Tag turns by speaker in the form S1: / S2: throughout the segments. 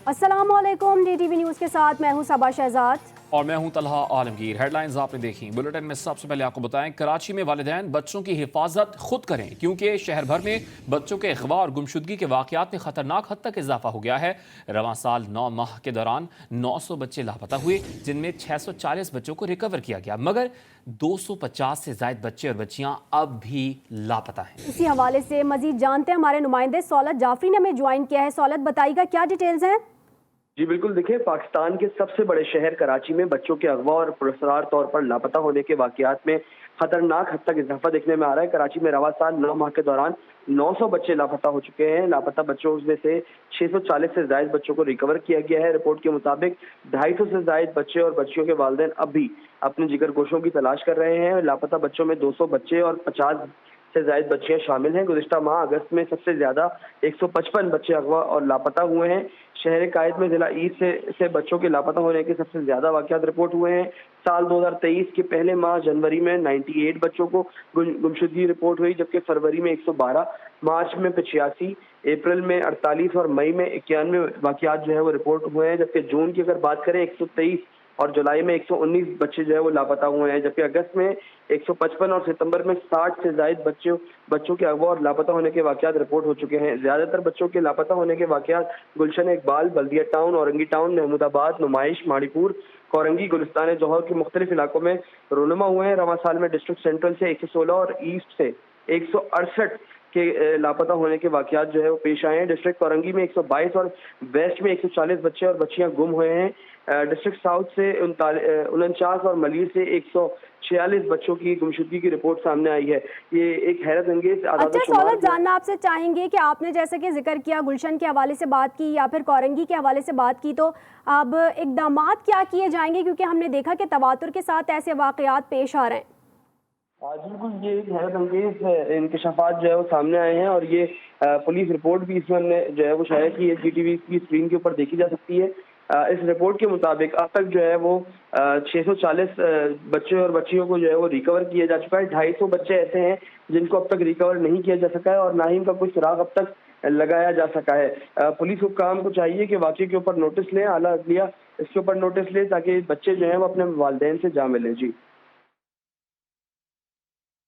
S1: अस्सलाम वालेकुम। DTV news के साथ मैं हूं सबा शहजाद
S2: और मैं हूं तलहा आलमगीर। हेडलाइंस आपने देखी। बुलेटिन में सबसे पहले आपको बताएं, कराची में वालिदैन बच्चों की हिफाजत खुद करें क्योंकि शहर भर में बच्चों के अगवा और गुमशुदगी के वाक़यात में खतरनाक हद तक इजाफा हो गया है। रवां साल 9 माह के दौरान 900 बच्चे लापता हुए, जिनमें 640 बच्चों को रिकवर किया गया, मगर 250 से ज्यादा बच्चे और बच्चियां अब भी लापता हैं।
S1: इसी हवाले से मजीद जानते हैं, हमारे नुमाइंदे सौलत जाफरी ने हमें ज्वाइन किया है। सौलत, बताइएगा क्या डिटेल्स हैं?
S3: जी बिल्कुल, देखिए पाकिस्तान के सबसे बड़े शहर कराची में बच्चों के अगवा और पुरस्कार तौर पर लापता होने के वाकयात में खतरनाक हद तक इजाफा देखने में आ रहा है। कराची में रवा साल 9 माह के दौरान 900 बच्चे लापता हो चुके हैं। लापता बच्चों में से 640 से ज्यादा बच्चों को रिकवर किया गया है। रिपोर्ट के मुताबिक 250 से ज्यादा बच्चे और बच्चियों के वालिदैन अब भी अपने जिगर गोशों की तलाश कर रहे हैं। लापता बच्चों में 200 बच्चे और 50 से ज्यादा बच्चियां शामिल हैं। गुज़िश्ता माह अगस्त में सबसे ज्यादा 155 बच्चे अगवा और लापता हुए हैं। शहर कायद में जिला ईस्ट से बच्चों के लापता होने के सबसे ज्यादा वाकयात रिपोर्ट हुए हैं। साल 2023 के पहले माह जनवरी में 98 बच्चों को गुमशुदगी रिपोर्ट हुई, जबकि फरवरी में 112, मार्च में 85, अप्रैल में 48 और मई में 91 वाकयात जो है वो रिपोर्ट हुए हैं। जबकि जून की अगर बात करें 123 और जुलाई में 119 बच्चे जो है वो लापता हुए हैं। जबकि अगस्त में 155 और सितंबर में 60 से ज्यादा बच्चों के अगवा और लापता होने के वाकयात रिपोर्ट हो चुके हैं। ज्यादातर बच्चों के लापता होने के वाकयात गुलशन इकबाल, बल्दिया टाउन, औरंगी टाउन, महमूदाबाद, नुमाइश, माड़ीपुर, कोरंगी, गुलिस्तान जौहर के मुख्तलिफ इलाकों में रोनुमा हुए हैं। रवां साल में डिस्ट्रिक्ट सेंट्रल से 116 और ईस्ट से 168 के लापता होने के वाकयात जो है वो पेश आए हैं। डिस्ट्रिक्ट कोरंगी में 122 और वेस्ट में 140 बच्चे और बच्चियां गुम हुए हैं। डिस्ट्रिक्ट साउथ से 49 और मलिर से 146 बच्चों की गुमशुदगी की रिपोर्ट सामने आई है। ये एक हैरत अंगेज
S1: अच्छा सौलत, जानना आपसे चाहेंगे कि आपने जैसे कि जिक्र किया, गुलशन के हवाले से बात की या फिर कोरंगी के हवाले से बात की, तो अब इकदामात क्या किए जाएंगे, क्योंकि हमने देखा कि तवातुर के साथ ऐसे वाकयात पेश आ रहे हैं।
S3: बिल्कुल, ये एक हैरत अंगेज इंकशाफात जो है वो सामने आए हैं और ये पुलिस रिपोर्ट भी इसमें हमने जो है वो शायद की GTV की स्क्रीन के ऊपर देखी जा सकती है। इस रिपोर्ट के मुताबिक अब तक जो है वो 640 बच्चे और बच्चियों को जो है वो रिकवर किया जा चुका है। 250 बच्चे ऐसे हैं जिनको अब तक रिकवर नहीं किया जा सका है और ना ही इनका कोई सुराग अब तक लगाया जा सका है। पुलिस हुक्काम को चाहिए कि वाकई के ऊपर नोटिस लें, आला अदलिया इसके ऊपर नोटिस ले, ताकि बच्चे जो हैं वो अपने वालिदैन से जा मिले। जी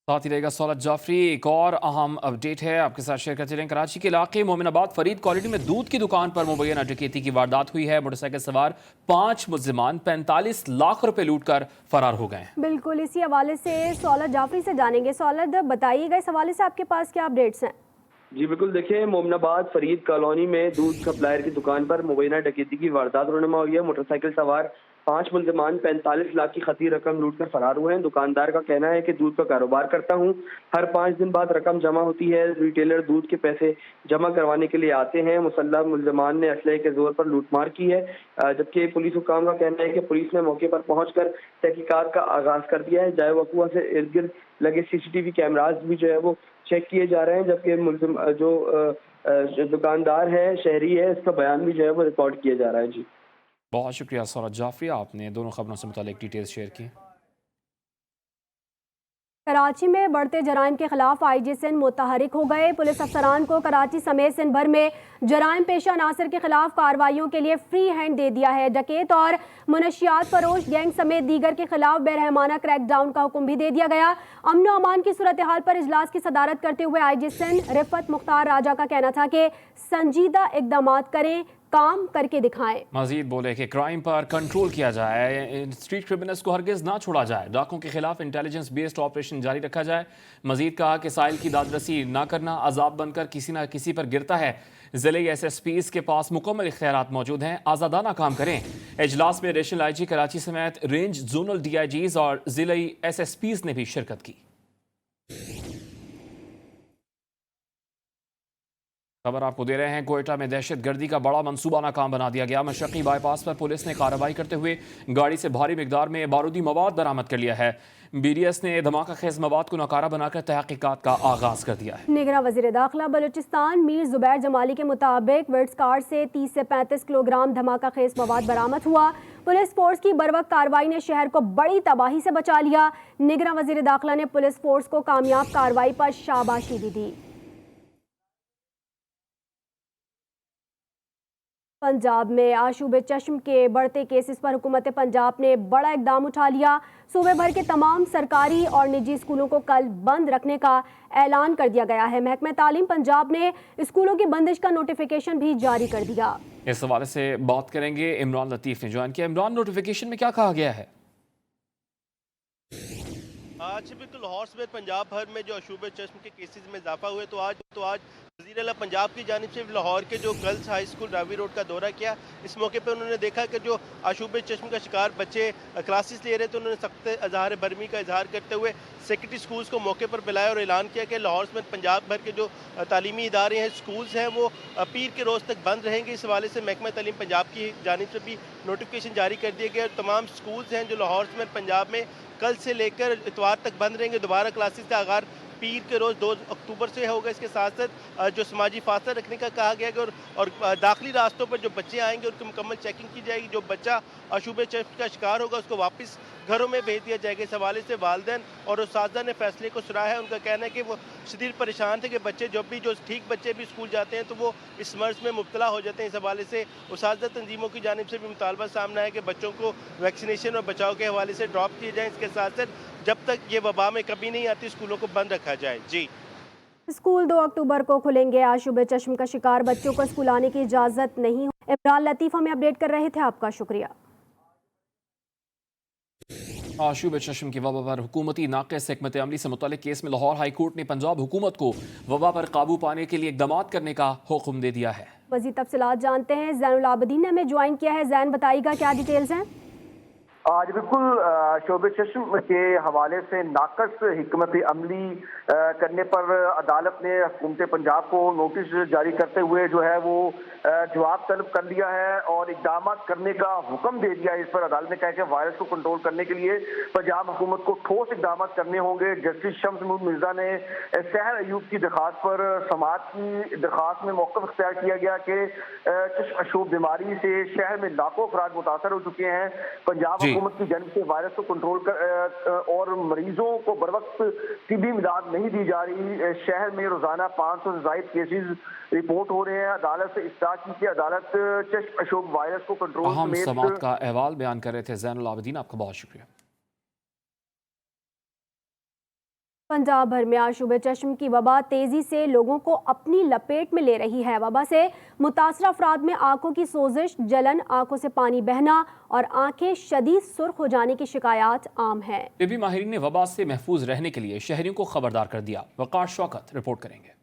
S2: साथ ही रहेगा सौलत जाफरी। एक और अहम अपडेट है आपके साथ शेयर करते रहें। कराची के इलाके मोमिनाबाद फरीद कॉलोनी में दूध की दुकान पर मुबैना डकैती की वारदात हुई है। मोटरसाइकिल सवार 5 मुल्जिमान 45 लाख रुपए लूट कर फरार हो गए।
S1: बिल्कुल, इसी हवाले से सौलत जाफरी से जानेंगे। सौलत, बताइएगा इस हवाले से आपके पास क्या अपडेट्स हैं?
S3: जी बिल्कुल, देखिए मोमिनाबाद फरीद कॉलोनी में दूध सप्लायर की दुकान पर मुबैना डकैती की वारदात रोनुमा हुई है। मोटरसाइकिल सवार 5 मुल्जिमान 45 लाख की खती रकम लूट कर फरार हुए हैं। दुकानदार का कहना है कि दूध का कारोबार करता हूं, हर 5 दिन बाद रकम जमा होती है। रिटेलर दूध के पैसे जमा करवाने के लिए आते हैं। मुसल्लह मुल्जिमान ने असलहे के जोर पर लूटमार की है। जबकि पुलिस हुक्काम का कहना है कि पुलिस ने मौके पर पहुंचकर तहकीकात का आगाज कर दिया है। जाए वकुआ से इर्द गिर्द लगे CCTV कैमराज भी जो है वो चेक किए जा रहे हैं। जबकि मुल्जिम जो दुकानदार है, शहरी है, इसका बयान भी जो है वो रिकॉर्ड किया जा रहा है। जी
S2: बहुत शुक्रिया सौलत जाफरी, आपने दोनों खबरों से मुतालिक डिटेल्स शेयर की।
S1: कराची में बढ़ते जराइम के खिलाफ IG सिंध मुतहरिक हो गए। पुलिस अफसरान को कराची समेत सिंध भर में जराइम पेशा अनासर के खिलाफ कार्रवाइयों के लिए फ्री हैंड दे दिया है। डकैत और मुनशियात फरोश गैंग समेत दीगर के खिलाफ बेरहमाना क्रैकडाउन का हुक्म भी दे दिया गया। अमन व अमान की सूरत हाल पर इजलास की सदारत करते हुए IG सिंध रिफत मुख्तार राजा का कहना था कि संजीदा इकदाम करें, काम करके दिखाएं।
S2: मजीद बोले कि क्राइम पर कंट्रोल किया जाए, स्ट्रीट क्रिमिनल्स को हरगिज ना छोड़ा जाए, डाकों के खिलाफ इंटेलिजेंस बेस्ड ऑपरेशन जारी रखा जाए। मजीद कहा कि साइल की दादरसी ना करना अजाब बनकर किसी न किसी पर गिरता है। जिले SSPs के पास मुकम्मल इख्तियारात मौजूद हैं, आज़ादाना काम करें। इजलास में एडिशनल IG कराची समेत रेंज जोनल DIGs और जिले SSPs ने भी शिरकत की। खबर आपको दे रहे हैं, कोयटा में दहशतगर्दी का बड़ा मंसूबा नाकाम बना दिया गया। मशरकी बाईपास पर पुलिस ने कार्रवाई करते हुए गाड़ी से भारी मिकदार में बारूदी मवाद बरामद कर लिया है। BDS ने धमाका खेज मवाद को नकारा बनाकर तहकीकात का आगाज कर दिया है।
S1: निगरान वजीर दाखिला बलूचिस्तान मीर जुबैर जमाली के मुताबिक विड्स कार्ड से 30 से 35 किलोग्राम धमाका खेज मवाद बरामद हुआ। पुलिस फोर्स की बरवक्त कार्रवाई ने शहर को बड़ी तबाही से बचा लिया। निगरान वजीर दाखिला ने पुलिस फोर्स को कामयाब कार्रवाई पर शाबाशी भी दी। पंजाब में आशूब चश्म के बढ़ते केसेस पर हुकूमत पंजाब ने बड़ा इकदाम उठा लिया। सूबे भर के तमाम सरकारी और निजी स्कूलों को कल बंद रखने का ऐलान कर दिया गया है। महकमा तालीम पंजाब ने स्कूलों की बंदिश का नोटिफिकेशन भी जारी कर दिया।
S2: इस हवाले से बात करेंगे, इमरान लतीफ़ ने ज्वाइन किया। इमरान, नोटिफिकेशन में क्या कहा गया है?
S4: आज बिल्कुल लाहौर समेत पंजाब भर में जो आशूब चश्म के केसेस में इजाफा हुए, तो आज वज़ीर आला पंजाब की जानिब से लाहौर के जो girls high school Ravi road का दौरा किया। इस मौके पर उन्होंने देखा कि जो आशूब चश्म का शिकार बच्चे क्लासेस ले रहे थे, उन्होंने सख्त इजहार बरमी का इजहार करते हुए सेकेंडरी स्कूल्स को मौके पर बुलाया और ऐलान किया कि लाहौर समेत पंजाब भर के जो तालीमी इदारे हैं, स्कूल्स हैं, वो पीर के रोज़ तक बंद रहेंगे। इस हवाले से महकमा तालीम पंजाब की जानिब से भी नोटिफिकेशन जारी कर दिया गया। तमाम स्कूल्स हैं जो लाहौर समेत पंजाब में कल से लेकर इतवार तक बंद रहेंगे। दोबारा क्लासेस का आगाज़ पीर के रोज़ 2 अक्टूबर से होगा। इसके साथ साथ जो समाजी फासला रखने का कहा गया है और दाखिली रास्तों पर जो बच्चे आएंगे उनकी मुकम्मल चेकिंग की जाएगी। जो बच्चा अशूब चश्म का शिकार होगा उसको वापस घरों में भेज दिया जाएगा। इस हवाले से वालिदैन और उस्तादा ने फैसले को सराहा है। उनका कहना है कि वो शदीद परेशान थे कि बच्चे जब भी जो ठीक बच्चे भी स्कूल जाते हैं तो वो इस मर्ज में मुब्तला हो जाते हैं। इस हवाले से उस्तादा तंजीमों की जानिब से भी मुतालबा सामने है कि बच्चों को वैक्सीनेशन और बचाव के हवाले से ड्रॉप किए जाएँ। इसके साथ साथ जब तक ये वबा में कभी नहीं आती स्कूलों को बंद रखा जाए। जी,
S1: स्कूल 2 अक्टूबर को खुलेंगे। आशूब चश्म का शिकार बच्चों को स्कूल आने की इजाज़त नहीं। इमरान लतीफ़ हमें अपडेट कर रहे थे, आपका शुक्रिया।
S2: आशूब चश्म की वबा पर हुकूमती नाक़िस हिकमत अमली से मुतल्लिक़ केस में लाहौर हाई कोर्ट ने पंजाब हुकूमत को वबा पर काबू पाने के लिए इक़दाम करने का हुक्म दे दिया है।
S1: मज़ीद तफसीलात जानते हैं, ज़ैनुल आबदीन ने हमें ज्वाइन किया है। ज़ैन, बताइएगा क्या डिटेल्स हैं?
S5: आज बिल्कुल शोबे चश्म के हवाले से नाकस हिकमत अमली करने पर अदालत ने हुकूमत पंजाब को नोटिस जारी करते हुए जो है वो जवाब तलब कर लिया है और इकदाम करने का हुक्म दे दिया है। इस पर अदालत ने कहा कि वायरस को कंट्रोल करने के लिए पंजाब हुकूमत को ठोस इकदाम करने होंगे। जस्टिस शम्स महमूद मिर्जा ने सहर अयूब की दरख्वास्त पर समाअत की दरख्वास्त में मौक़िफ़ इख्तियार किया गया कि चश्म अशूब बीमारी से शहर में लाखों अफराद मुतासर हो चुके हैं। पंजाब हुकूमत की जानिब से वायरस को कंट्रोल कर और मरीजों को बर वक्त तिब्बी इमदाद नहीं दी जा रही। शहर में रोजाना 500 से ज़ायद केसेस रिपोर्ट हो रहे हैं। अदालत से इस्ताद की कि अदालत चश्म अशूब वायरस को कंट्रोल
S2: अहम समाअत का अहवाल बयान कर रहे थे ज़ैनुल आबदीन, आपका बहुत शुक्रिया।
S1: पंजाब भर में आशूब चश्म की वबा तेज़ी से लोगों को अपनी लपेट में ले रही है। वबा से मुतासर अफराद में आंखों की सोजिश, जलन, आंखों से पानी बहना और आंखें शदीद सुर्ख हो जाने की शिकायत आम है।
S2: तिब्बी माहिरीन ने वबा से महफूज रहने के लिए शहरियों को खबरदार कर दिया। वक़ार शौकत रिपोर्ट करेंगे।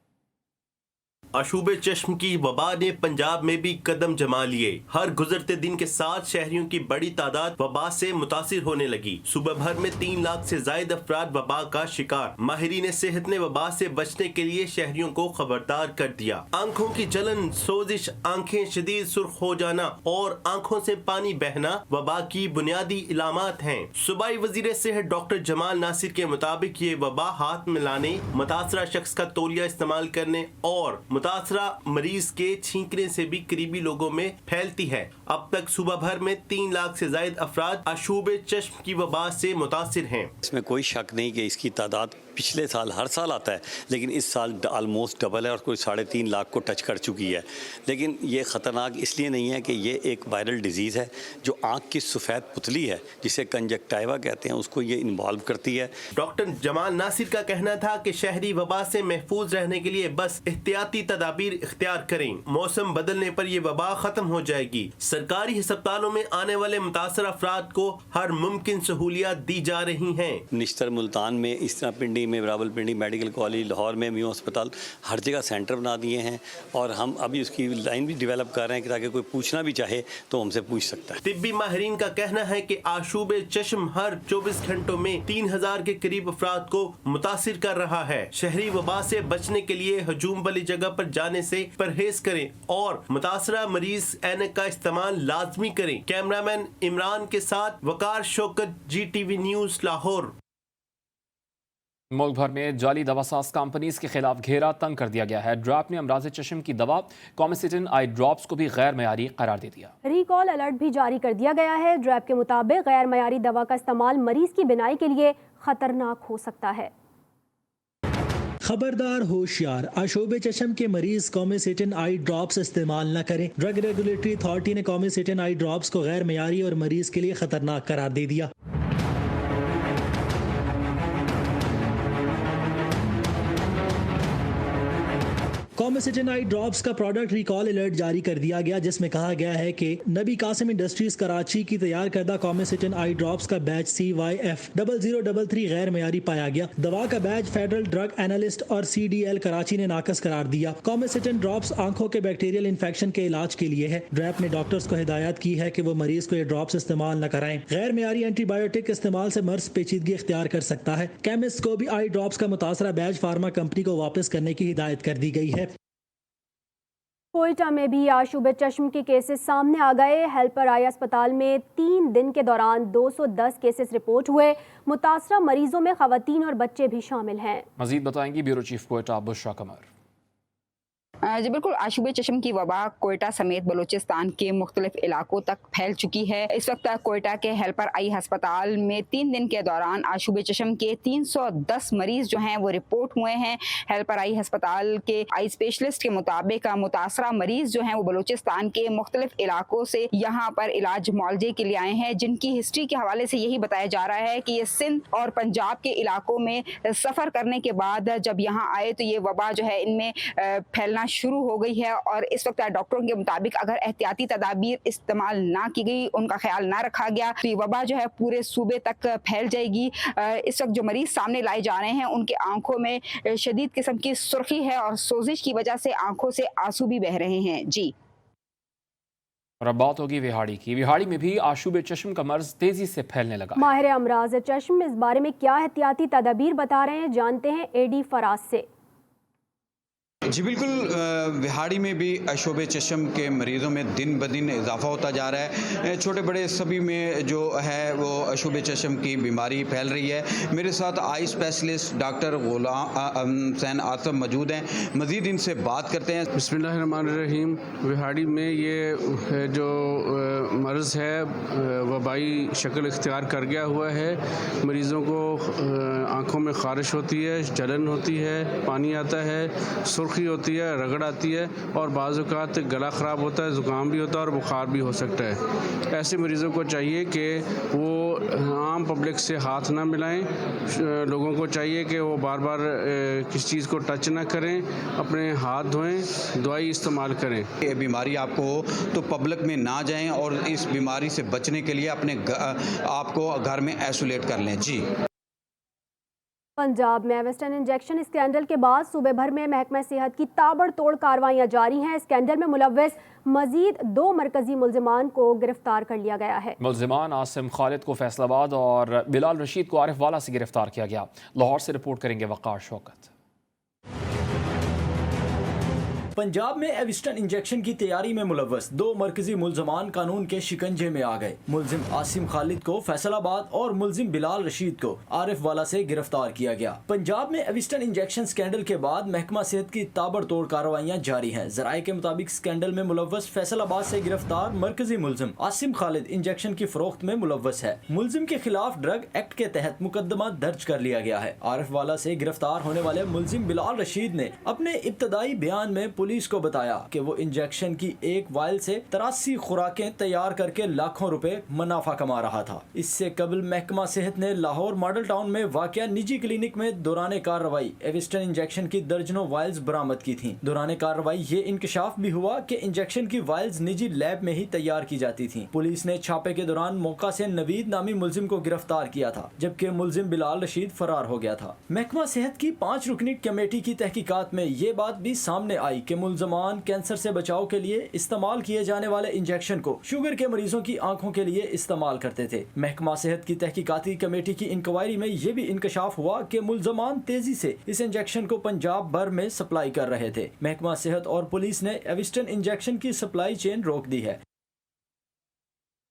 S4: आशूब चश्म की वबा ने पंजाब में भी कदम जमा लिए। हर गुजरते दिन के साथ शहरियों की बड़ी तादाद वबा से मुतासिर होने लगी। सुबह भर में 3 लाख से जायद अफराद वबा का शिकार। माहिरीन सेहत ने वबा से बचने के लिए शहरियों को खबरदार कर दिया। आंखों की जलन, सोजिश, आंखें शदीद सुर्ख हो जाना और आंखों से पानी बहना वबा की बुनियादी इलामात हैं। सूबाई वजीर सेहत डॉक्टर जमाल नासिर के मुताबिक ये वबा हाथ मिलाने, मुतासरा शख्स का तौलिया इस्तेमाल करने और मुतासरा मरीज के छींकने से भी करीबी लोगों में फैलती है। अब तक सुबह भर में 3 लाख से जायद अफराद आशूब चश्म की वबा से मुतासिर हैं।
S6: इसमें कोई शक नहीं कि इसकी तादाद पिछले साल हर साल आता है, लेकिन इस साल ऑलमोस्ट डबल है और कोई 3.5 लाख को टच कर चुकी है। लेकिन ये ख़तरनाक इसलिए नहीं है कि ये एक वायरल डिजीज़ है जो आँख की सफ़ेद पुतली है जिसे कंजक्टाइवा कहते हैं, उसको ये इन्वॉल्व करती है।
S4: डॉक्टर जमाल नासिर का कहना था कि शहरी वबा से महफूज रहने के लिए बस एहतियाती तदाबीर इख्तियार करें। मौसम बदलने पर यह वबा ख़त्म हो जाएगी। सरकारी अस्पतालों में आने वाले मुतासर अफराद को हर मुमकिन सहूलियात दी जा रही हैं।
S6: निश्तर मुल्तान में, इस तरह पिंडी में, रावलपिंडी मेडिकल कॉलेज, लाहौर में मियो अस्पताल, हर जगह सेंटर बना दिए हैं और हम अभी उसकी लाइन भी डेवलप कर रहे हैं कि ताकि कोई पूछना भी चाहे तो हमसे पूछ सकता है।
S4: तिब्बी माहिरीन का कहना है कि आशूब चश्म हर 24 घंटों में 3000 के करीब अफराद को मुतासिर कर रहा है। शहरी वबा से बचने के लिए हजूम वाली जगह पर जाने से परहेज करें और मुतासरा मरीज ऐनक का इस्तेमाल लाजमी करें। कैमरामैन इमरान के साथ वकार शौकत, GTV न्यूज़, लाहौर।
S2: मुल्क भर में जाली दवासाज कंपनीज के खिलाफ घेरा तंग कर दिया गया है। ड्रॉप ने अमराज चश्म की दवा कॉमेसिटिन आई ड्रॉप्स को भी गैर मयारी करार दे दिया।
S1: रिकॉल अलर्ट भी जारी कर दिया गया है। ड्रॉप के मुताबिक गैर मयारी दवा का इस्तेमाल मरीज की बिनाई के लिए खतरनाक हो सकता है।
S7: خبردار ہوشیار، آشوب چشم کے مریض کومیسیٹن آئی ڈراپس استعمال نہ کریں۔ ڈرگ ریگولیٹری اتھارٹی نے کومیسیٹن آئی ڈراپس کو غیر معیاری اور مریض کے لیے خطرناک قرار دے دیا۔ کومیسیٹن آئی ڈراپس کا پروڈکٹ ریکال الرٹ جاری کر دیا گیا، جس میں کہا گیا ہے کہ نبی قاسم انڈسٹریز کراچی کی تیار کردہ کومیسیٹن آئی ڈراپس کا بیچ CYF0033 غیر معیاری پایا گیا۔ دوا کا بیچ فیڈرل ڈرگ اینالسٹ اور CDL کراچی نے ناقص قرار دیا۔ کومیسیٹن ڈراپس آنکھوں کے بیکٹیریل انفیکشن کے علاج کے لیے ہے۔ ڈریپ نے ڈاکٹرز کو ہدایت کی ہے کہ وہ مریض کو یہ ڈراپس استعمال نہ کرائیں۔ غیر معیاری اینٹی بایوٹک استعمال سے مرض پیچیدگی اختیار کر سکتا ہے۔ کیمسٹ کو بھی آئی ڈراپس کا متاثرہ بیچ فارما کمپنی کو واپس کرنے کی ہدایت کر دی گئی ہے۔
S1: کوئٹہ میں بھی آشوب چشم کے کیسز سامنے آ گئے۔ ہیلپر آئی اسپتال میں 3 دن کے دوران 210 کیسز رپورٹ ہوئے۔ متاثرہ مریضوں میں خواتین اور بچے بھی شامل ہیں۔
S2: مزید بتائیں گی بیورو چیف کوئٹہ بشرا قمر۔
S8: جی بالکل، آشوب چشم کی وبا کوئٹہ سمیت بلوچستان کے مختلف علاقوں تک پھیل چکی ہے۔ اس وقت کوئٹہ کے ہیلپر آئی ہسپتال میں 3 دن کے دوران آشوب چشم کے 310 مریض جو ہیں وہ رپورٹ ہوئے ہیں۔ ہیلپر آئی ہسپتال کے آئی اسپیشلسٹ کے مطابق متاثرہ مریض جو ہیں وہ بلوچستان کے مختلف علاقوں سے یہاں پر علاج معالجے کے لیے آئے ہیں، جن کی ہسٹری کے حوالے سے یہی بتایا جا رہا ہے کہ یہ سندھ اور پنجاب کے علاقوں میں سفر کرنے کے بعد جب یہاں آئے تو یہ وبا جو ہے ان میں پھیلنا شروع ہو گئی ہے، اور اس وقت ڈاکٹروں کے مطابق اگر احتیاطی تدابیر استعمال نہ کی گئی، ان کا خیال نہ رکھا گیا تو یہ وبا جو ہے پورے صوبے تک پھیل جائے گی۔ اس وقت جو مریض سامنے لائے جا رہے ہیں ان کے آنکھوں میں شدید قسم کی سرخی ہے اور سوزش کی وجہ سے آنکھوں سے آنسو بھی بہ رہے ہیں۔ جی
S2: اور اب بات ہوگی وہاڑی کی۔ وہاڑی میں بھی آشوب چشم کا مرض تیزی سے پھیلنے لگا۔
S1: ماہر امراض چشم اس بارے میں کیا احتیاطی تدابیر بتا رہے ہیں، جانتے ہیں AD فراز سے۔
S9: جی بالکل، وہاڑی میں بھی آشوب چشم کے مریضوں میں دن بدن اضافہ ہوتا جا رہا ہے۔ چھوٹے بڑے سبھی میں جو ہے وہ آشوب چشم کی بیماری پھیل رہی ہے۔ میرے ساتھ آئی اسپیشلسٹ ڈاکٹر غلام حسین آصف موجود ہیں، مزید ان سے بات کرتے ہیں۔
S10: بسم اللہ الرحمن الرحیم۔ وہاڑی میں یہ جو مرض ہے وبائی شکل اختیار کر گیا ہوا ہے۔ مریضوں کو آنکھوں میں خارش ہوتی ہے، جلن ہوتی ہے، پانی آتا ہے، سرخی ہوتی ہے، رگڑ آتی ہے، اور بعض اوقات گلا خراب ہوتا ہے، زکام بھی ہوتا ہے اور بخار بھی ہو سکتا ہے۔ ایسے مریضوں کو چاہیے کہ وہ عام پبلک سے ہاتھ نہ ملائیں۔ لوگوں کو چاہیے کہ وہ بار بار کسی چیز کو ٹچ نہ کریں، اپنے ہاتھ دھوئیں، دوائی استعمال کریں۔
S9: یہ بیماری آپ کو ہو تو پبلک میں نہ جائیں، اور اس بیماری سے بچنے کے لیے اپنے آپ کو گھر میں ایسولیٹ کر لیں۔ جی
S1: پنجاب میں ویسٹرن انجیکشن اسکینڈل کے بعد صوبے بھر میں محکمہ صحت کی تابڑ توڑ کارروائیاں جاری ہیں۔ اسکینڈل میں ملوث مزید 2 مرکزی ملزمان کو گرفتار کر لیا گیا ہے۔
S2: ملزمان عاصم خالد کو فیصل آباد اور بلال رشید کو عارف والا سے گرفتار کیا گیا۔ لاہور سے رپورٹ کریں گے وقار شوکت۔
S7: پنجاب میں ایوسٹن انجیکشن کی تیاری میں ملوث 2 مرکزی ملزمان قانون کے شکنجے میں آ گئے۔ ملزم عاصم خالد کو فیصل آباد اور ملزم بلال رشید کو عارف والا سے گرفتار کیا گیا۔ پنجاب میں ایوسٹن انجیکشن سکینڈل کے بعد محکمہ صحت کی تابڑ توڑ کارروائیاں جاری ہیں۔ ذرائع کے مطابق سکینڈل میں ملوث فیصل آباد سے گرفتار مرکزی ملزم عاصم خالد انجیکشن کی فروخت میں ملوث ہے۔ ملزم کے خلاف ڈرگ ایکٹ کے تحت مقدمہ درج کر لیا گیا ہے۔ عارف والا سے گرفتار ہونے والے ملزم بلال رشید نے اپنے ابتدائی بیان میں پولیس کو بتایا کہ وہ انجیکشن کی ایک وائل سے 83 خوراکیں تیار کر کے لاکھوں روپے منافع کما رہا تھا۔ اس سے قبل محکمہ صحت نے لاہور ماڈل ٹاؤن میں واقع نجی کلینک میں دوران کارروائی ایوسٹن انجیکشن کی درجنوں وائلز برآمد کی تھیں۔ دوران کارروائی یہ انکشاف بھی ہوا کہ انجیکشن کی وائلز نجی لیب میں ہی تیار کی جاتی تھیں۔ پولیس نے چھاپے کے دوران موقع سے نوید نامی ملزم کو گرفتار کیا تھا، جبکہ ملزم بلال رشید فرار ہو گیا تھا۔ محکمہ صحت کی 5 رکنی کمیٹی کی تحقیقات میں یہ بات بھی سامنے آئی کہ ملزمان کینسر سے بچاؤ کے لیے استعمال کیے جانے والے انجیکشن کو شوگر کے مریضوں کی آنکھوں کے لیے استعمال کرتے تھے۔ محکمہ صحت کی تحقیقاتی کمیٹی کی انکوائری میں یہ بھی انکشاف ہوا کہ ملزمان تیزی سے اس انجیکشن کو پنجاب بھر میں سپلائی کر رہے تھے۔ محکمہ صحت اور پولیس نے ایوسٹن انجیکشن کی سپلائی چین روک دی ہے۔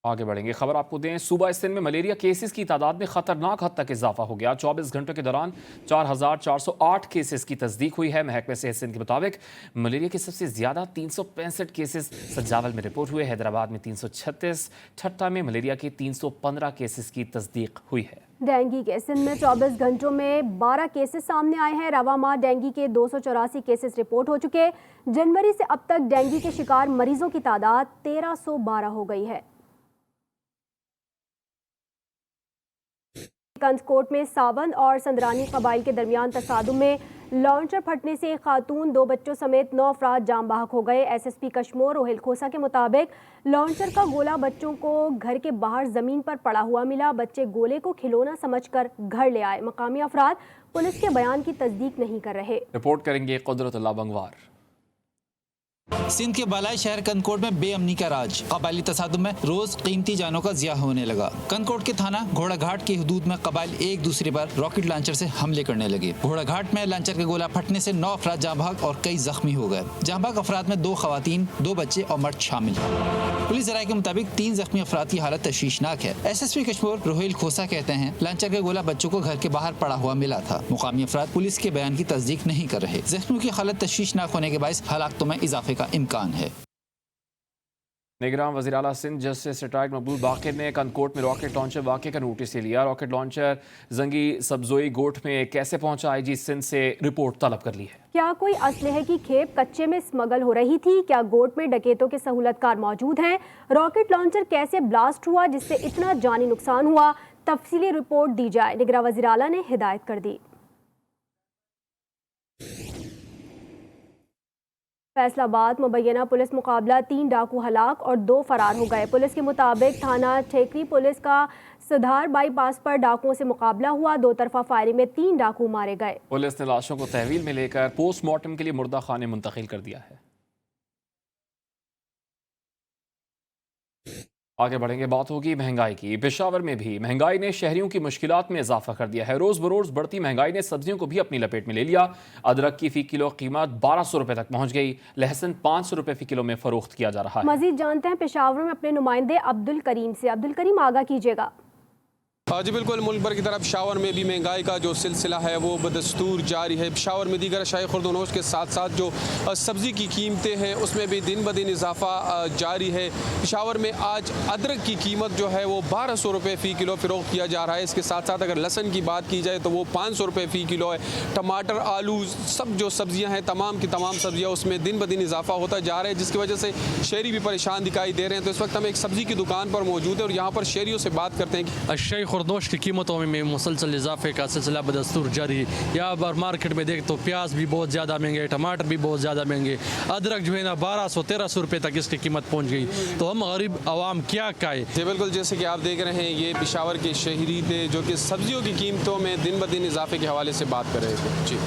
S2: आगे बढ़ेंगे। खबर आपको दें, सूबा सिंध में मलेरिया केसेस की तादाद में खतरनाक हद तक इजाफा हो गया। 24 घंटों के दौरान 4408 केसेस की तस्दीक हुई है। महकमे सेहत सिंध के मुताबिक मलेरिया के सबसे ज्यादा 365 केसेस सजावल में रिपोर्ट हुए। हैदराबाद में 336, ठट्टा में मलेरिया के 315 केसेस की तस्दीक हुई है।
S1: डेंगू के सिंध में 24 घंटों में 12 केसेस सामने आए हैं। रवा माह डेंगू के 284 केसेस रिपोर्ट हो चुके। जनवरी से अब तक डेंगू के शिकार मरीजों की तादाद 1312 हो गई है। कंदकोट में सावंद और संदरानी कबाइल के दरमियान तसादुम में लॉन्चर फटने से एक खातून, 2 बच्चों समेत 9 अफराद जाम बहक हो गए। एसएसपी कश्मीर रोहिल खोसा के मुताबिक लॉन्चर का गोला बच्चों को घर के बाहर जमीन पर पड़ा हुआ मिला। बच्चे गोले को खिलौना समझकर घर ले आए। मकामी अफराद पुलिस के बयान की तस्दीक नहीं कर रहे।
S2: रिपोर्ट करेंगे कुदरतुल्लाह बंगवार।
S11: सिंध के बालाई शहर कंदकोट में बेअमनी का राज। कबायली तसादुम में रोज कीमती जानों का ज़िया होने लगा। कंदकोट के थाना घोड़ाघाट की हदूद में कबाइल एक दूसरे पर रॉकेट लॉन्चर से हमले करने लगे। घोड़ाघाट में लॉन्चर के गोला फटने से 9 अफराद जाँ बहक और कई जख्मी हो गए। जाँ बहक अफराद में 2 खवातीन, 2 बच्चे और मर्द शामिल। पुलिस ज़राए के मुताबिक 3 जख्मी अफराद की हालत तशवीशनाक है। एसएसपी कश्मीर रोहिल खोसा कहते हैं लॉन्चर का गोला बच्चों को घर के बाहर पड़ा हुआ मिला था। मुकामी अफराद पुलिस के बयान की तस्दीक नहीं कर रहे। जख्मियों की हालत तशवीशनाक होने के बायस हलाकतों में इजाफे का इम्कान है।
S2: निगरान वज़ीर आला सिंध जस्टिस रिटायर्ड मकबूल बाक़िर ने कंदकोट में रॉकेट लॉन्चर वाक़े का नोटिस ले लिया। रॉकेट लॉन्चर जंगी सब्जोई गोट में कैसे पहुंचा, आईजी सिंध से रिपोर्ट तलब कर ली है।
S1: क्या कोई असलहे की खेप कच्चे में स्मगल हो रही थी? क्या गोट में डकैतों के सहूलतकार मौजूद हैं? रॉकेट लॉन्चर कैसे ब्लास्ट हुआ जिससे इतना जानी नुकसान हुआ? तफसीली रिपोर्ट दी जाए, निगरान वज़ीर आला ने हिदायत कर दी। फैसलाबाद मुबैना पुलिस मुकाबला 3 डाकू हलाक और 2 फरार हो गए। पुलिस के मुताबिक थाना ठेकरी पुलिस का सुधार बाईपास पर डाकुओं से मुकाबला हुआ। 2 तरफा फायरिंग में 3 डाकू मारे गए।
S2: पुलिस ने लाशों को तहवील में लेकर पोस्टमार्टम के लिए मुर्दा खाने मुंतकिल कर दिया है। आगे बढ़ेंगे, बात होगी महंगाई की। पेशावर में भी महंगाई ने शहरियों की मुश्किलात में इजाफा कर दिया है। रोज बरोज बढ़ती महंगाई ने सब्जियों को भी अपनी लपेट में ले लिया। अदरक की फी किलो कीमत 1200 रुपए तक पहुंच गई। लहसुन 500 रुपए फी किलो में फरोख्त किया जा रहा है।
S1: मजीद जानते हैं पेशावर में अपने नुमाइंदे अब्दुल करीम से। अब्दुल करीम, आगाह कीजिएगा।
S12: जी बिल्कुल, मुल्क भर की तरफ पेशावर में भी महंगाई का जो सिलसिला है वो बदस्तूर जारी है। पेशावर में दीगर शाही खुर्दनोश के साथ साथ जो सब्ज़ी की कीमतें हैं उसमें भी दिन ब दिन इजाफा जारी है। पेशावर में आज अदरक की कीमत जो है वो 1200 रुपये फ़ी किलो फ़रोख्त किया जा रहा है। इसके साथ साथ अगर लहसुन की बात की जाए तो वो 500 रुपये फ़ी किलो है। टमाटर, आलू, सब जो सब्ज़ियाँ हैं तमाम की तमाम सब्ज़ियाँ उसमें दिन ब दिन इजाफा होता जा रहा है, जिसकी वजह से शहरी भी परेशान दिखाई दे रहे हैं। तो इस वक्त हम एक सब्ज़ी की दुकान पर मौजूद है और यहाँ पर शहरियों से बात करते हैं।
S13: खुर्दोश की कीमतों में मुसलसल इजाफे का सिलसिला बदस्तूर जारी है। यहाँ पर मार्केट में देख तो प्याज भी बहुत ज़्यादा महंगे, टमाटर भी बहुत ज़्यादा महंगे, अदरक जो है ना 1200-1300 रुपये तक इसकी कीमत पहुँच गई। तो हम गरीब आवाम क्या खाए?
S12: जी बिल्कुल, जैसे कि आप देख रहे हैं ये पेशावर के शहरी थे जो कि सब्जियों की कीमतों में दिन ब दिन इजाफे के हवाले से बात कर रहे थे। जी,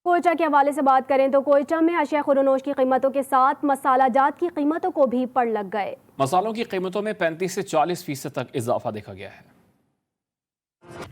S1: कोयटा के हवाले से बात करें तो कोयटा में अशिया खुर्दनोश की कीमतों के साथ मसाला जात की कीमतों को भी पड़ लग गए।
S2: मसालों की कीमतों में 35 से 40% तक इजाफा देखा गया है।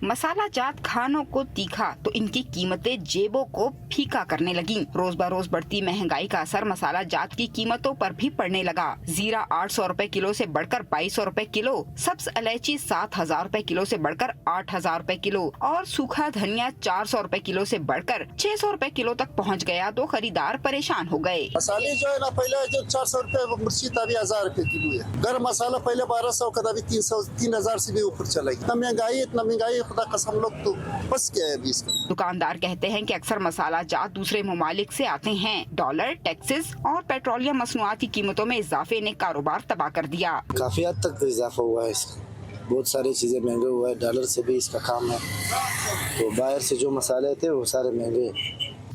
S8: मसाला जात खानों को तीखा तो इनकी कीमतें जेबों को फीका करने लगी। रोज बरोज बढ़ती महंगाई का असर मसाला जात की कीमतों पर भी पड़ने लगा। जीरा 800 रुपए किलो से बढ़कर 2200 रुपए किलो, सब्ज इलायची 7000 रुपए किलो से बढ़कर 8000 रुपए किलो और सूखा धनिया 400 रुपए किलो से बढ़कर 600 रुपए किलो तक पहुंच गया। तो खरीदार परेशान हो गए।
S14: मसाले जो है ना, पहले जो 400 रुपए मिर्ची था अभी 1000 रुपए किलो है। गर्म मसाला पहले 1200 का था, अभी 3000 से भी ऊपर चला गया। इतना महंगाई खुदा कसम लोग तो बस गए अभी इसका। दुकानदार
S8: कहते हैं कि अक्सर मसाला जात दूसरे ममालिक से आते हैं। डॉलर, टैक्सेस और पेट्रोलियम मसनूआत की कीमतों में इजाफे ने कारोबार तबाह कर दिया।
S14: काफी हद तक इजाफा हुआ है इसका, बहुत सारी चीजें महंगे हुआ है। डॉलर से भी इसका काम है, तो बाहर से जो मसाले थे वो सारे महंगे।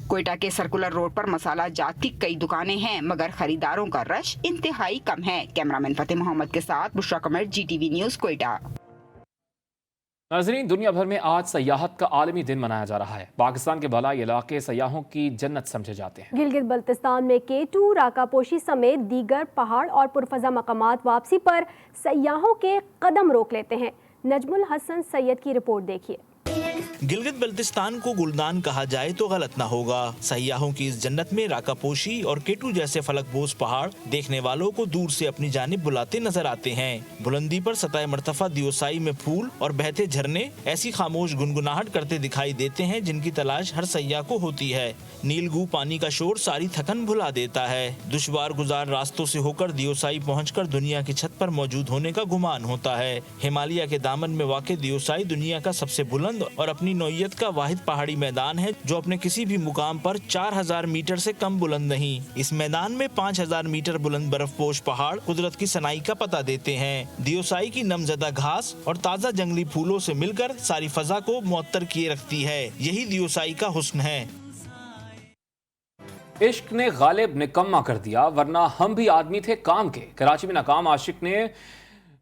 S8: कोयटा के सर्कुलर रोड पर मसाला जात की कई दुकानें हैं मगर खरीदारों का रश इंतहाई कम है। कैमरामैन फतेह मोहम्मद के साथ बुशरा कमर, GTV न्यूज़, कोयटा।
S2: नाज़रीन, दुनिया भर में आज सयाहत का आलमी दिन मनाया जा रहा है। पाकिस्तान के बलाई इलाके सयाहों की जन्नत समझे जाते हैं।
S1: गिलगित बल्तिस्तान में K2, राकापोशी समेत दीगर पहाड़ और पुरफजा मकामात वापसी पर सयाहों के कदम रोक लेते हैं। नजमुल हसन सैयद की रिपोर्ट देखिए।
S15: گلگت بلتستان کو گلدان کہا جائے تو غلط نہ ہوگا۔ سیاحوں کی اس جنت میں راکا پوشی اور کیٹو جیسے فلک بوز پہاڑ دیکھنے والوں کو دور سے اپنی جانب بلاتے نظر آتے ہیں۔ بلندی پر سطح مرتفع دیوسائی میں پھول اور بہتے جھرنے ایسی خاموش گنگناہٹ کرتے دکھائی دیتے ہیں جن کی تلاش ہر سیاح کو ہوتی ہے۔ نیلگو پانی کا شور ساری تھکن بھلا دیتا ہے۔ دشوار گزار راستوں سے ہو کر دیوسائی پہنچ کر دنیا کی چھت پر موجود ہونے کا گمان ہوتا ہے۔ ہمالیہ کے دامن میں واقع دیوسائی دنیا کا سب سے بلند اور اپنی نوعیت کا واحد پہاڑی میدان ہے جو اپنے کسی بھی مقام پر 4000 میٹر سے کم بلند نہیں۔ اس میدان میں 5000 میٹر بلند برف پوش پہاڑ قدرت کی صناعی کا پتہ دیتے ہیں۔ دیوسائی کی نمزدہ گھاس اور تازہ جنگلی پھولوں سے مل کر ساری فضا کو معطر کیے رکھتی ہے۔ یہی دیوسائی کا حسن ہے۔
S2: عشق نے غالب نکما کر دیا، ورنہ ہم بھی آدمی تھے کام کے۔ کراچی میں ناکام عاشق نے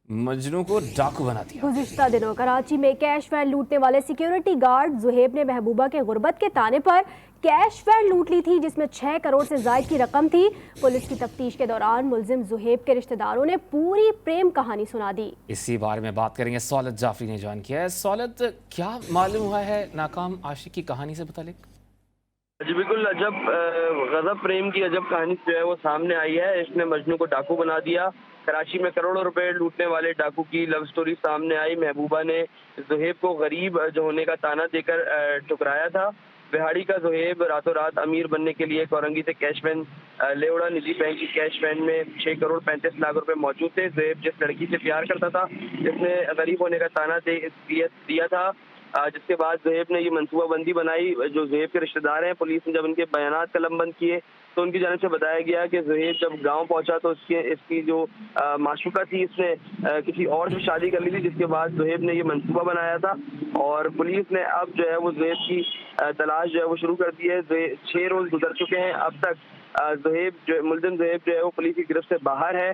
S2: مجنوں کو ڈاکو بنا دیا۔
S1: گزشتہ دنوں کراچی میں کیش وین لوٹنے والے سیکیورٹی گارڈ زہیب نے محبوبہ کے غربت کے تانے پر کیش وین لوٹ لی تھی جس میں 6 کروڑ سے زائد کی رقم تھی۔ پولیس کی تفتیش کے دوران ملزم زہیب کے رشتہ داروں نے پوری پریم کہانی سنا دی۔
S2: اسی بارے میں بات کریں گے، سولت جعفری نے جوائن کیا ہے۔ سولت، کیا معلوم ہوا ہے ناکام عاشق کی کہانی سے متعلق؟
S3: جی بالکل، عجب غضب پریم کی عجب کہانی جو ہے وہ سامنے آئی ہے۔ اس نے مجنوں کو ڈاکو بنا دیا۔ کراچی میں کروڑوں روپے لوٹنے والے ڈاکو کی لو سٹوری سامنے آئی۔ محبوبہ نے زہیب کو غریب جو ہونے کا تانا دے کر ٹھکرایا تھا۔ بہاڑی کا زہیب راتوں رات امیر بننے کے لیے کورنگی سے کیش وین لے اڑا۔ نجی بینک کی کیش وین میں 6 کروڑ 35 لاکھ روپے موجود تھے۔ زہیب جس لڑکی سے پیار کرتا تھا، جس نے غریب ہونے کا تانا دیا تھا، جس کے بعد زہیب نے یہ منصوبہ بندی بنائی۔ جو زہیب کے رشتہ دار ہیں، پولیس نے جب ان کے بیانات قلم بند کیے تو ان کی جانب سے بتایا گیا کہ زہیب جب گاؤں پہنچا تو اس کی جو معشوقہ تھی اس نے کسی اور سے شادی کر لی تھی، جس کے بعد زہیب نے یہ منصوبہ بنایا تھا اور پولیس نے اب جو ہے وہ زہیب کی تلاش جو ہے وہ شروع کر دی ہے۔ 6 روز گزر چکے ہیں، اب تک ملزم زہیب جو ہے وہ پولیس کی گرفت سے باہر ہے۔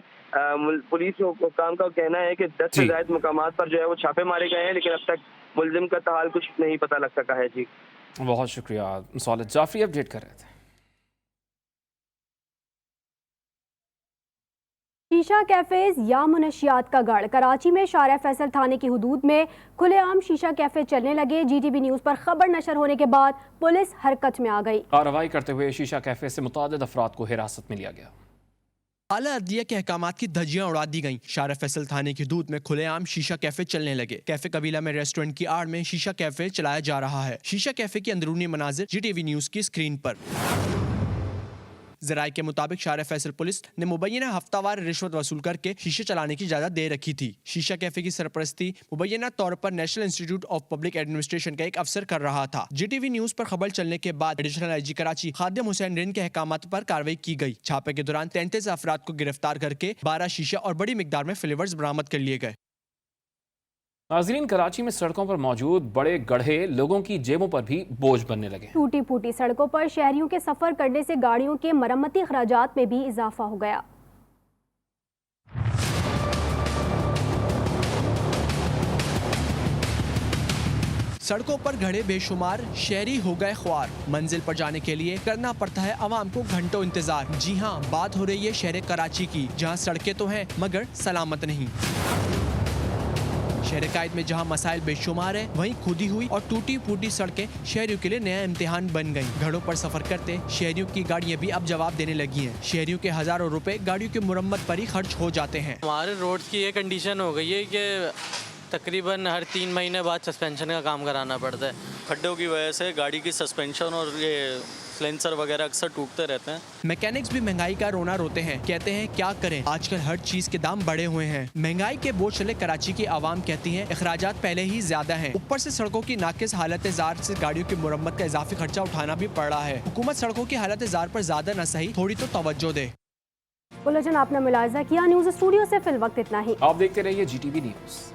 S3: پولیس حکام کا کہنا ہے کہ 10 سے زائد مقامات پر جو ہے وہ چھاپے مارے گئے ہیں، لیکن اب تک ملزم کا تحال کچھ نہیں پتہ لگ سکا ہے۔ جی
S2: بہت شکریہ سولت جعفری، اپڈیٹ کر رہے تھے۔
S1: شیشہ کیفیز یا منشیات کا گڑھ، کراچی میں شارع فیصل تھانے کی حدود میں کھلے عام شیشہ کیفے چلنے لگے۔ جی ٹی وی نیوز پر خبر نشر ہونے کے بعد پولیس حرکت میں آ گئی۔
S2: کارروائی کرتے ہوئے شیشہ کیفے سے متعدد افراد کو حراست میں لیا گیا۔
S16: اعلیٰ عدلیہ کے احکامات کی دھجیاں اڑا دی گئیں۔ شارع فیصل تھانے کی حدود میں کھلے عام شیشہ کیفے چلنے لگے۔ کیفے قبیلہ میں ریسٹورنٹ کی آڑ میں شیشہ کیفے چلایا جا رہا ہے۔ شیشہ کیفے کی اندرونی مناظر جی ٹی وی نیوز کی اسکرین پر۔ ذرائع کے مطابق شارع فیصل پولیس نے مبینہ ہفتہ وار رشوت وصول کر کے شیشے چلانے کی اجازت دے رکھی تھی۔ شیشہ کیفے کی سرپرستی مبینہ طور پر national institute of public administration کا ایک افسر کر رہا تھا۔ جی ٹی وی نیوز پر خبر چلنے کے بعد ایڈیشنل آئی جی کراچی خادم حسین رین کے احکامات پر کارروائی کی گئی۔ چھاپے کے دوران 33 افراد کو گرفتار کر کے 12 شیشہ اور بڑی مقدار میں فلیورز برآمد کر لیے گئے۔
S2: ناظرین، کراچی میں سڑکوں پر موجود بڑے گڑھے لوگوں کی جیبوں پر بھی بوجھ بننے لگے۔
S1: ٹوٹی پھوٹی سڑکوں پر شہریوں کے سفر کرنے سے گاڑیوں کے مرمتی اخراجات میں بھی اضافہ ہو گیا۔
S16: سڑکوں پر گھڑے بے شمار، شہری ہو گئے خوار۔ منزل پر جانے کے لیے کرنا پڑتا ہے عوام کو گھنٹوں انتظار۔ جی ہاں، بات ہو رہی ہے شہر کراچی کی، جہاں سڑکیں تو ہیں مگر سلامت نہیں۔ شہر قائد میں جہاں مسائل بے شمار ہیں، وہیں کھودی ہوئی اور ٹوٹی پھوٹی سڑکیں شہریوں کے لیے نیا امتحان بن گئیں۔ گھڑوں پر سفر کرتے شہریوں کی گاڑیاں بھی اب جواب دینے لگی ہیں۔ شہریوں کے ہزاروں روپے گاڑیوں کی مرمت پر ہی خرچ ہو جاتے ہیں۔
S17: ہمارے روڈ کی یہ کنڈیشن ہو گئی ہے کہ تقریباً ہر 3 مہینے بعد سسپینشن کا کام کرانا پڑتا ہے۔
S18: کھڈوں کی وجہ سے گاڑی کی سسپینشن اور یہ سلنسر وغیرہ اکثر ٹوٹتے رہتے ہیں۔
S16: میکینکس بھی مہنگائی کا رونا روتے ہیں، کہتے ہیں کیا کریں، آج کل ہر چیز کے دام بڑھے ہوئے ہیں۔ مہنگائی کے بوجھ چلے کراچی کی عوام کہتی ہیں اخراجات پہلے ہی زیادہ ہیں، اوپر سے سڑکوں کی ناقص حالت زار سے گاڑیوں کی مرمت کا اضافی خرچہ اٹھانا بھی پڑ رہا ہے۔ حکومت سڑکوں کی حالت زار پر زیادہ نہ صحیح تھوڑی تو توجہ دے۔
S1: بلچن آپ نے ملاحظہ کیا، نیوز اسٹوڈیو سے فی الوقت اتنا ہی۔
S2: آپ دیکھتے رہیے جی ٹی وی نیوز۔